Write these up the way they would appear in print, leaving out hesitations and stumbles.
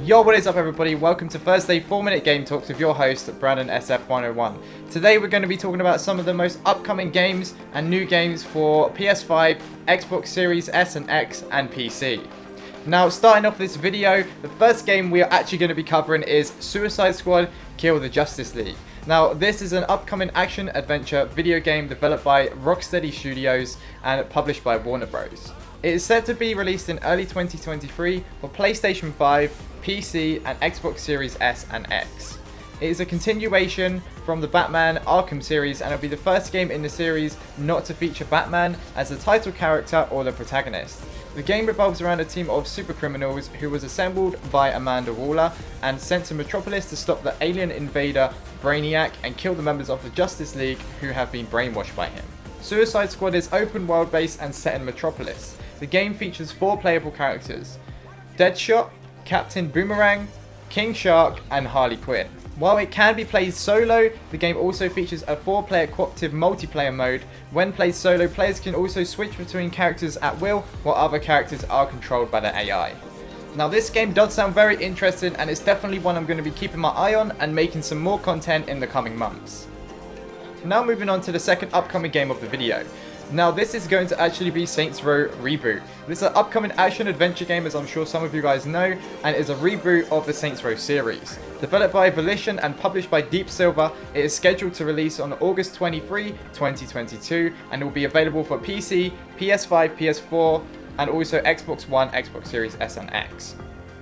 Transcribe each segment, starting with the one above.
Yo, what is up everybody? Welcome to Thursday 4-Minute Game Talks with your host, Brandon SF101. Today we're going to be talking about some of the most upcoming games and new games for PS5, Xbox Series S and X, and PC. Now, starting off this video, the first game we are actually going to be covering is Suicide Squad Kill the Justice League. Now, this is an upcoming action-adventure video game developed by Rocksteady Studios and published by Warner Bros. It is set to be released in early 2023 for PlayStation 5, PC, and Xbox Series S and X. It is a continuation from the Batman Arkham series and will be the first game in the series not to feature Batman as the title character or the protagonist. The game revolves around a team of supercriminals who was assembled by Amanda Waller and sent to Metropolis to stop the alien invader Brainiac and kill the members of the Justice League who have been brainwashed by him. Suicide Squad is open world based and set in Metropolis. The game features 4 playable characters: Deadshot, Captain Boomerang, King Shark, and Harley Quinn. While it can be played solo, the game also features a 4-player cooperative multiplayer mode. When played solo, players can also switch between characters at will, while other characters are controlled by the AI. Now, this game does sound very interesting, and it's definitely one I'm going to be keeping my eye on and making some more content in the coming months. Now moving on to the second upcoming game of the video. Now, this is going to actually be Saints Row Reboot. This is an upcoming action-adventure game, as I'm sure some of you guys know, and is a reboot of the Saints Row series. Developed by Volition and published by Deep Silver, it is scheduled to release on August 23, 2022, and it will be available for PC, PS5, PS4, and also Xbox One, Xbox Series S and X.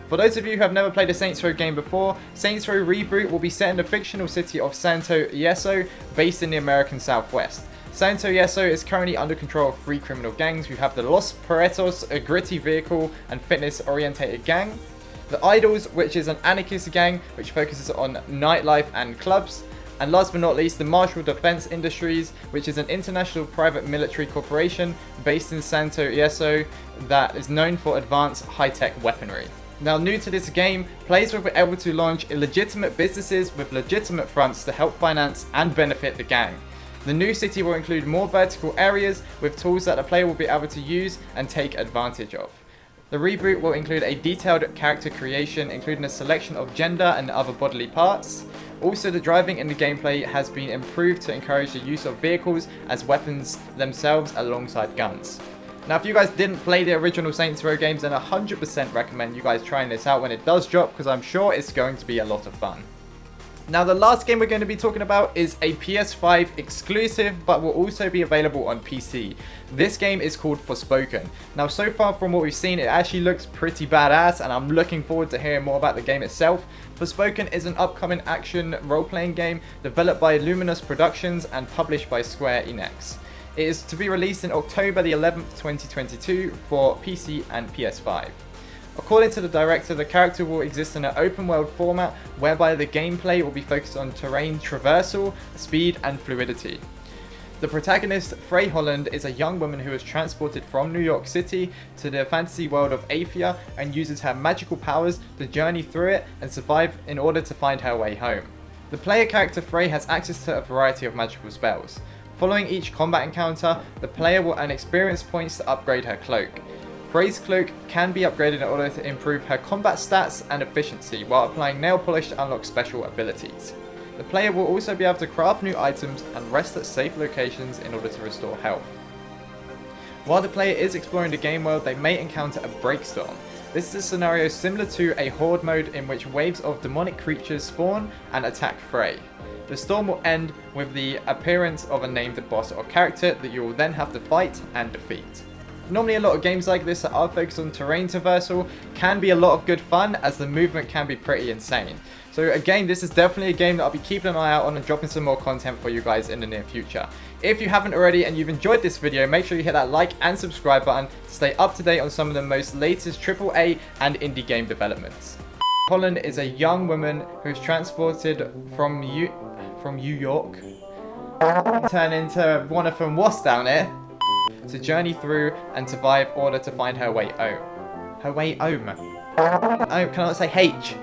For those of you who have never played a Saints Row game before, Saints Row Reboot will be set in the fictional city of Santo Ileso, based in the American Southwest. Santo Ileso is currently under control of 3 criminal gangs. We have the Los Perretos, a gritty vehicle and fitness-orientated gang; the Idols, which is an anarchist gang which focuses on nightlife and clubs; and last but not least, the Marshall Defense Industries, which is an international private military corporation based in Santo Ileso that is known for advanced high-tech weaponry. Now, new to this game, players will be able to launch illegitimate businesses with legitimate fronts to help finance and benefit the gang. The new city will include more vertical areas with tools that the player will be able to use and take advantage of. The reboot will include a detailed character creation, including a selection of gender and other bodily parts. Also, the driving in the gameplay has been improved to encourage the use of vehicles as weapons themselves alongside guns. Now, if you guys didn't play the original Saints Row games, then I 100% recommend you guys trying this out when it does drop, because I'm sure it's going to be a lot of fun. Now, the last game we're going to be talking about is a PS5 exclusive, but will also be available on PC. This game is called Forspoken. Now, so far from what we've seen, it actually looks pretty badass, and I'm looking forward to hearing more about the game itself. Forspoken is an upcoming action role-playing game developed by Luminous Productions and published by Square Enix. It is to be released in October the 11th, 2022 for PC and PS5. According to the director, the character will exist in an open world format whereby the gameplay will be focused on terrain traversal, speed, and fluidity. The protagonist, Frey Holland, is a young woman who is transported from New York City to the fantasy world of Athia and uses her magical powers to journey through it and survive in order to find her way home. The player character Frey has access to a variety of magical spells. Following each combat encounter, the player will earn experience points to upgrade her cloak. Frey's cloak can be upgraded in order to improve her combat stats and efficiency, while applying nail polish to unlock special abilities. The player will also be able to craft new items and rest at safe locations in order to restore health. While the player is exploring the game world, they may encounter a breakstorm. This is a scenario similar to a horde mode in which waves of demonic creatures spawn and attack Frey. The storm will end with the appearance of a named boss or character that you will then have to fight and defeat. Normally, a lot of games like this that are focused on terrain traversal can be a lot of good fun, as the movement can be pretty insane. So again, this is definitely a game that I'll be keeping an eye out on and dropping some more content for you guys in the near future. If you haven't already and you've enjoyed this video, make sure you hit that like and subscribe button to stay up to date on some of the most latest AAA and indie game developments. Holland is a young woman who is transported from New York, turn into one of them was down here, to journey through and survive in order to find her way home. Her way home. I cannot say H.